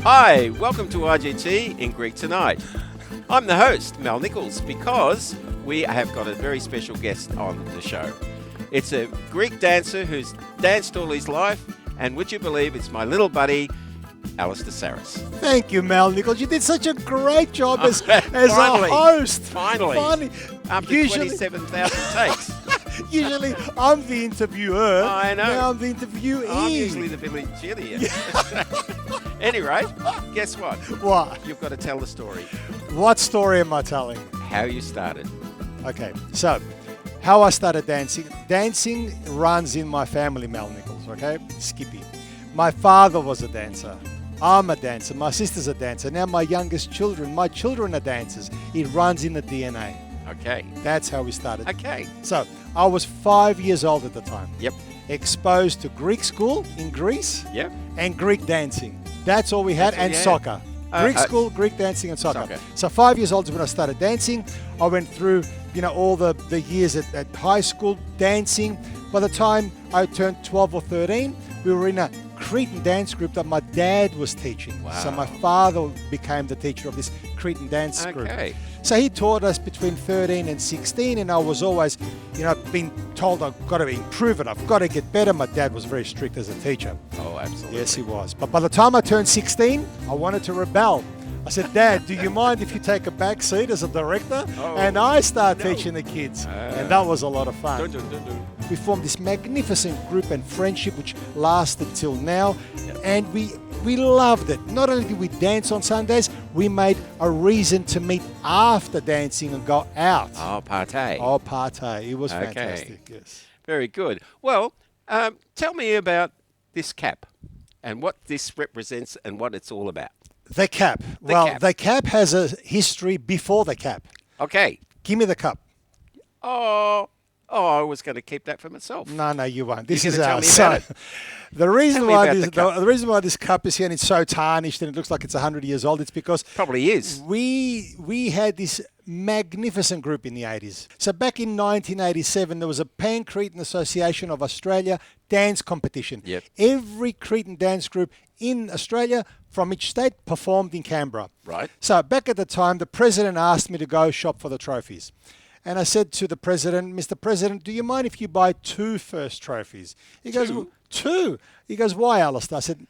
Hi, welcome to IGT in Greek Tonight. I'm the host, Mel Nichols, because we have got a very special guest on the show. It's a Greek dancer who's danced all his life, and would you believe it's my little buddy, Allister. Thank you, Mel Nichols. You did such a great job as Finally, a host. Finally. After 27,000 takes. Usually I'm the interviewer. I know. Now I'm the interviewee. I'm usually the village cheerleader. Anyway, guess what? What? You've got to tell the story. What story am I telling? How you started. Okay, so how I started dancing. Dancing runs in my family, Mel Nichols, okay? Skippy. My father was a dancer. I'm a dancer. My sister's a dancer. Now my youngest children, my children are dancers. It runs in the DNA. Okay. That's how we started. Okay. So I was 5 years old at the time. Yep. Exposed to Greek school in Greece. Yep. And Greek dancing. That's all we had. And soccer. Greek school, Greek dancing and soccer. So 5 years old is when I started dancing. I went through, all the years at high school dancing. By the time I turned 12 or 13, we were in a Cretan dance group that my dad was teaching. Wow. So my father became the teacher of this Cretan dance group. So he taught us between 13 and 16, and I was always, being told I've got to improve it, I've got to get better. My dad was very strict as a teacher. Oh, absolutely. Yes, he was. But by the time I turned 16, I wanted to rebel. I said, Dad, do you mind if you take a back seat as a director? And I start teaching the kids. And that was a lot of fun. We formed this magnificent group and friendship which lasted till now. And we loved it. Not only did we dance on Sundays, we made a reason to meet after dancing and go out. Oh, partay. Oh, partay. It was fantastic, yes. Very good. Well, tell me about this cap and what this represents and what it's all about. The cap. The cap has a history before the cap. Okay. Give me the cup. Oh, I was going to keep that for myself. No, you won't. This is our son. The reason why this cup is here and it's so tarnished and it looks like it's 100 years old, it's because probably is. We had this magnificent group in the 80s. So back in 1987, there was a Pan-Cretan Association of Australia dance competition. Yep. Every Cretan dance group in Australia from each state performed in Canberra. Right. So back at the time, the president asked me to go shop for the trophies. And I said to the president, Mr. President, do you mind if you buy 2 first trophies? He goes, 2? He goes, why, Allister? I said,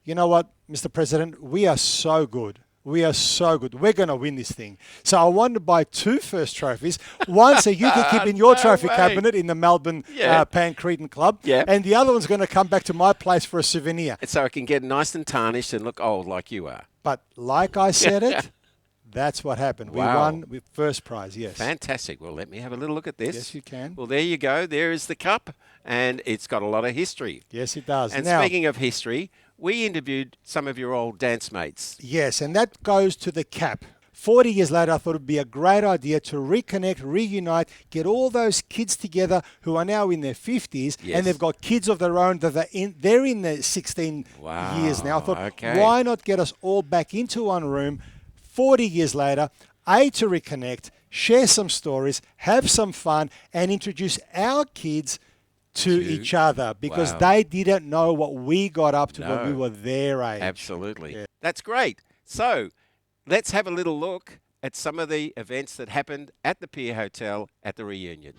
you know what, Mr. President, we are so good. We are so good. We're going to win this thing. So I wanted to buy 2 first trophies. One so you can keep in your trophy cabinet in the Melbourne Pan-Cretan Club. Yeah. And the other one's going to come back to my place for a souvenir. So I can get nice and tarnished and look old like you are. But like I said it, that's what happened. Wow. We won with first prize, yes. Fantastic. Well, let me have a little look at this. Yes, you can. Well, there you go. There is the cup, and it's got a lot of history. Yes, it does. And now, speaking of history, we interviewed some of your old dance mates. Yes, and that goes to the cap. 40 years later, I thought it would be a great idea to reconnect, reunite, get all those kids together who are now in their 50s, and they've got kids of their own that they're in their 16 years now. I thought, why not get us all back into one room 40 years later, to reconnect, share some stories, have some fun, and introduce our kids to each other because they didn't know what we got up to when we were their age. Absolutely. Yeah. That's great. So let's have a little look at some of the events that happened at the Pier Hotel at the reunion.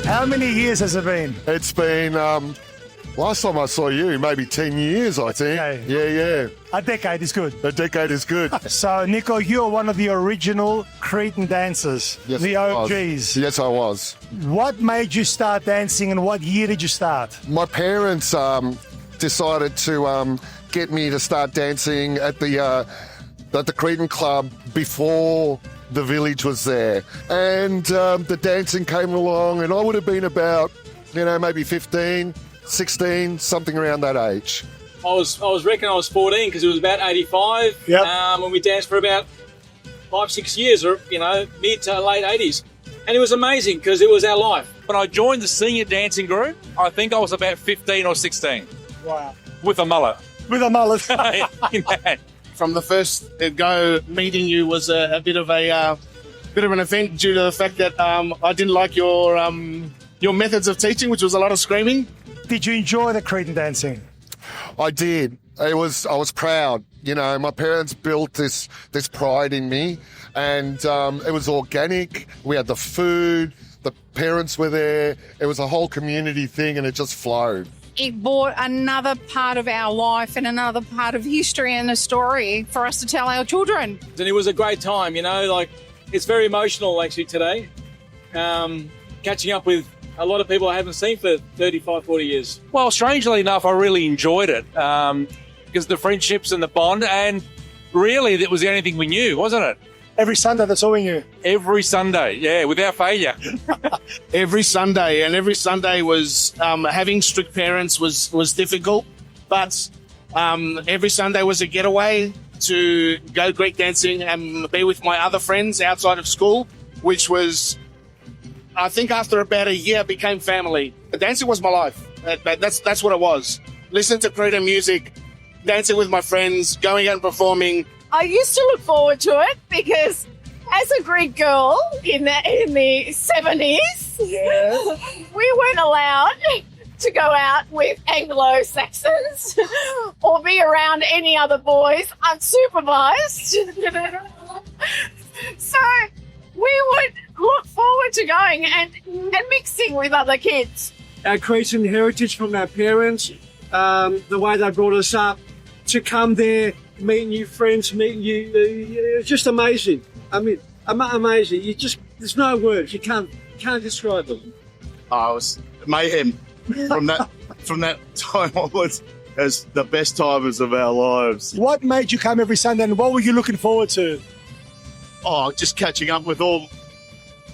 How many years has it been? It's been, last time I saw you, maybe 10 years, I think. Okay. Yeah. A decade is good. A decade is good. So, Nico, you're one of the original Cretan dancers, Yes, the I was. OGs. Yes, I was. What made you start dancing and what year did you start? My parents decided to get me to start dancing at the Cretan Club before the village was there. And the dancing came along, and I would have been about, maybe 15, 16, something around that age. I reckon I was 14 because it was about 85. Yep. And we danced for about 5-6 years, or mid to late 80s, and it was amazing because it was our life. When I joined the senior dancing group, I think I was about 15 or 16. Wow. With a mullet. With a mullet. From the first go, meeting you was a bit of an event due to the fact that I didn't like your methods of teaching, which was a lot of screaming. Did you enjoy the Cretan dancing? I did. I was proud. My parents built this pride in me, and it was organic. We had the food. The parents were there. It was a whole community thing, and it just flowed. It brought another part of our life and another part of history and a story for us to tell our children. And it was a great time, it's very emotional actually today. Catching up with a lot of people I haven't seen for 35, 40 years. Well, strangely enough, I really enjoyed it because the friendships and the bond, and really that was the only thing we knew, wasn't it? Every Sunday, that's all we knew. Every Sunday, yeah, without failure. Every Sunday was having strict parents was difficult, but every Sunday was a getaway to go Greek dancing and be with my other friends outside of school, which was, I think after about a year, became family. Dancing was my life. That's what it was. Listen to Cretan music, dancing with my friends, going out and performing. I used to look forward to it because as a Greek girl in the 70s, we weren't allowed to go out with Anglo-Saxons or be around any other boys unsupervised. So we would look forward to going and mixing with other kids. Our Cretan heritage from our parents, the way they brought us up, to come there, meet new friends, it's just amazing. I mean, amazing. There's no words. You can't describe them. I was mayhem from that time onwards. As the best times of our lives. What made you come every Sunday, and what were you looking forward to? Oh, just catching up with all,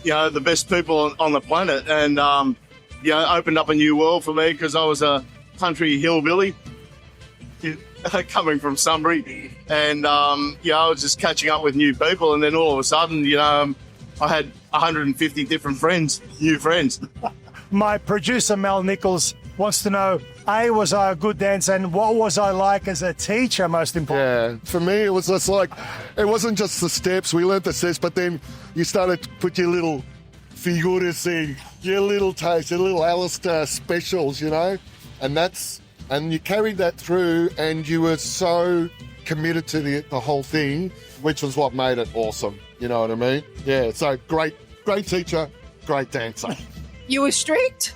the best people on the planet, and opened up a new world for me because I was a country hillbilly coming from Sunbury, and I was just catching up with new people, and then all of a sudden, I had 150 different friends, new friends. My producer Mel Nichols wants to know, A, was I a good dancer, and what was I like as a teacher, most important? Yeah, for me, it was just like, it wasn't just the steps. We learnt the steps, but then you started to put your little figuras in, your little taste, your little Allister specials, and you carried that through, and you were so committed to the whole thing, which was what made it awesome. You know what I mean? Yeah, so great teacher, great dancer. You were strict.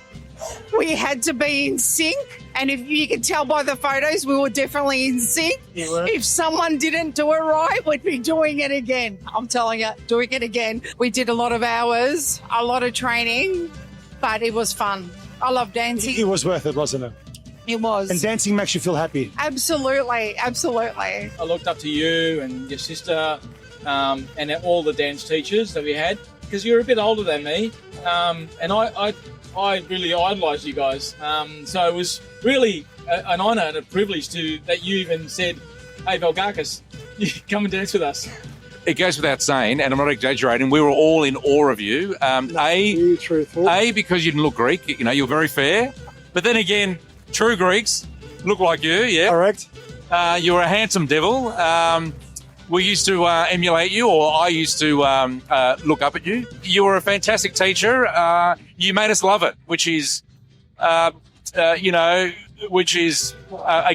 We had to be in sync, and if you can tell by the photos, we were definitely in sync. If someone didn't do it right, we'd be doing it again. I'm telling you, doing it again. We did a lot of hours, a lot of training, but it was fun. I love dancing. It was worth it, wasn't it? It was. And dancing makes you feel happy. Absolutely. I looked up to you and your sister and all the dance teachers that we had, because you're a bit older than me, and I really idolised you guys. So it was really an honour and a privilege that you even said, "Hey, Belgakis, come and dance with us." It goes without saying, and I'm not exaggerating, we were all in awe of you. A, because you didn't look Greek, you're very fair. But then again, true Greeks look like you, yeah. Correct. You're a handsome devil. We used to emulate you, or I used to look up at you. You were a fantastic teacher. You made us love it, which is, a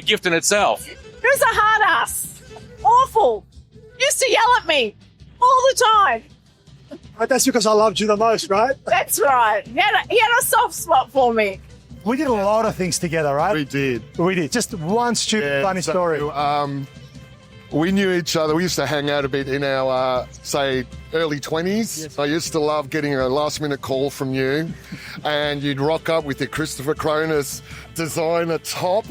gift in itself. He was a hard ass. Awful. Used to yell at me all the time. But that's because I loved you the most, right? That's right. He had a soft spot for me. We did a lot of things together, right? We did. Just one stupid funny story. We knew each other. We used to hang out a bit in our, early 20s. Yes. I used to love getting a last-minute call from you, and you'd rock up with your Christopher Cronus designer top,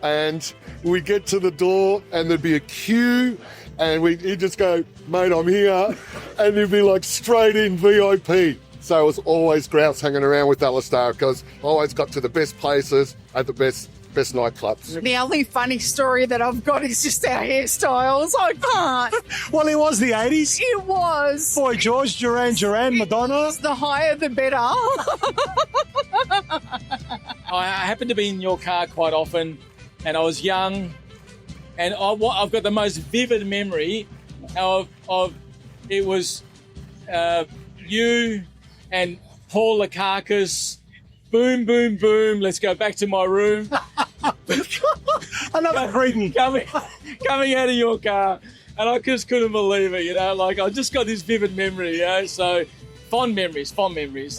and we'd get to the door, and there'd be a queue, and he'd just go, "Mate, I'm here," and you'd be like straight in VIP. So it was always grouse hanging around with Allister, because I always got to the best places at the best best nightclubs. The only funny story that I've got is just our hairstyles. I can't. Well, it was the 80s. It was. Boy George, Duran, Madonna. The higher the better. I happened to be in your car quite often, and I was young, and I've got the most vivid memory of it was you and Paul Lukakus. Boom, boom, boom. Let's go back to my room. Another Cretan. coming out of your car, and I just couldn't believe it. Like I just got this vivid memory. So fond memories.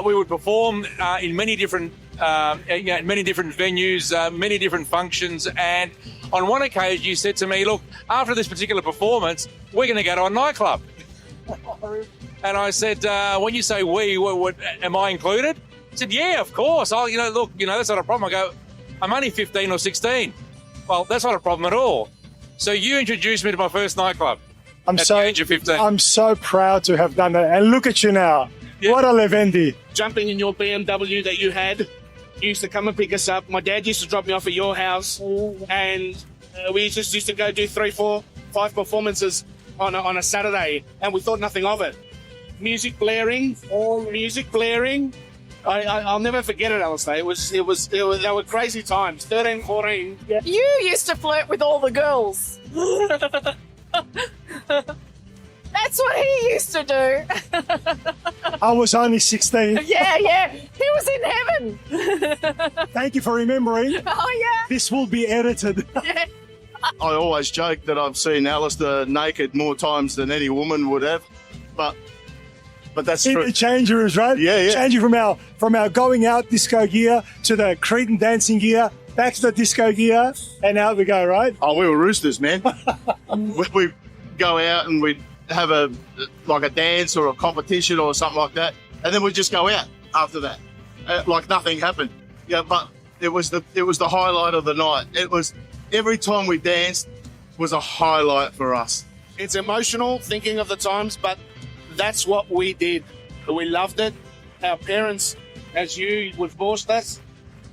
We would perform in many different, many different venues, many different functions. And on one occasion, you said to me, "Look, after this particular performance, we're going to go to a nightclub." And I said, "When you say we, am I included?" I said, "Yeah, of course. Look, that's not a problem." I go, "I'm only 15 or 16." Well, that's not a problem at all. So you introduced me to my first nightclub at the age of 15. I'm so proud to have done that. And look at you now. Yeah. What a Levendi. Jumping in your BMW that you had, you used to come and pick us up. My dad used to drop me off at your house, and we just used to go do 3, 4, 5 performances on a Saturday, and we thought nothing of it. Music blaring. I'll never forget it, Allister. They were crazy times. 13, 14. You used to flirt with all the girls. That's what he used to do. I was only 16. Yeah. He was in heaven. Thank you for remembering. Oh, yeah. This will be edited. Yeah. I always joke that I've seen Allister naked more times than any woman would have, but that's true. In change rooms, right? Yeah. Changing from our going out disco gear to the Cretan dancing gear, back to the disco gear, and out we go, right? Oh, we were roosters, man. We'd go out and we'd have a dance or a competition or something like that, and then we'd just go out after that, like nothing happened. Yeah, but it was the highlight of the night. It was every time we danced was a highlight for us. It's emotional thinking of the times, but that's what we did. We loved it. Our parents, as you would forced us,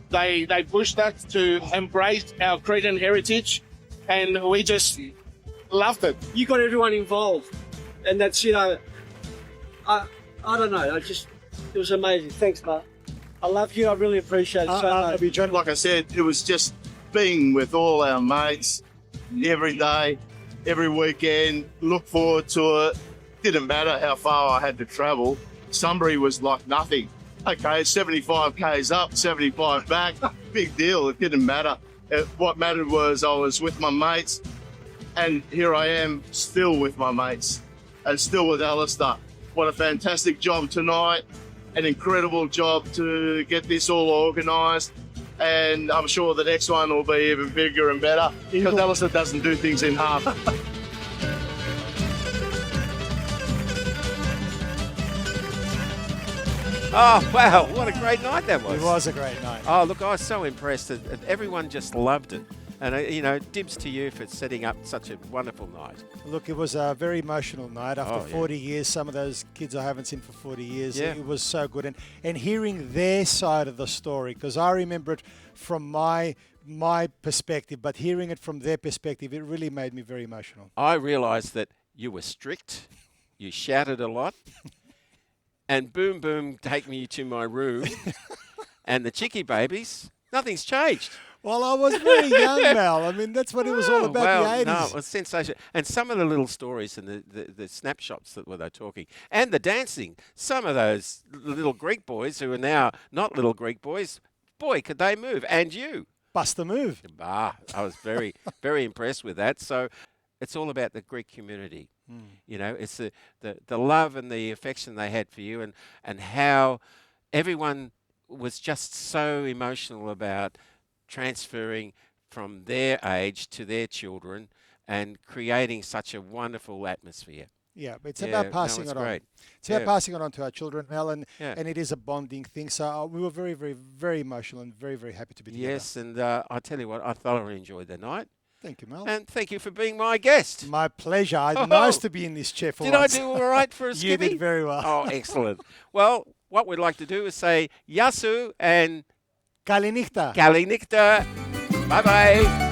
they pushed us to embrace our Cretan heritage, and we just loved it. You got everyone involved, and that's I don't know. It was amazing. Thanks, Mark. I love you. I really appreciate it so much. Like I said, it was just being with all our mates every day, every weekend. Look forward to it. Didn't matter how far I had to travel. Sunbury was like nothing. Okay, 75 k's up, 75 back. Big deal. It didn't matter. What mattered was I was with my mates, and here I am still with my mates and still with Allister. What a fantastic job tonight. An incredible job to get this all organised. And I'm sure the next one will be even bigger and better because Allister doesn't do things in half. Oh, wow, what a great night that was. It was a great night. Oh, look, I was so impressed. And everyone just loved it. And, dibs to you for setting up such a wonderful night. Look, it was a very emotional night. After 40 years, some of those kids I haven't seen for 40 years, it was so good. And hearing their side of the story, because I remember it from my perspective, but hearing it from their perspective, it really made me very emotional. I realised that you were strict, you shouted a lot, and boom, boom, take me to my room. And the Chicky babies, nothing's changed. Well, I was very young, Mel. I mean, that's what it was all about, the 80s. No, it was sensational. And some of the little stories and the snapshots that were they talking, and the dancing, some of those little Greek boys who are now not little Greek boys, boy, could they move. And you. Bust a move. I was very, very impressed with that. So it's all about the Greek community. It's the love and the affection they had for you, and how everyone was just so emotional about transferring from their age to their children and creating such a wonderful atmosphere. Yeah, it's about passing it on. Great. It's about passing it on to our children, Mel, and it is a bonding thing. So we were very, very, very emotional and very, very happy to be together. Yes, and I tell you what, I thoroughly enjoyed the night. Thank you, Mel. And thank you for being my guest. My pleasure. Nice to be in this chair for Did once. I do all right for a skippy? You did very well. Oh, excellent. Well, what we'd like to do is say Yasu and Kalinichta. Kalinichta. Bye-bye.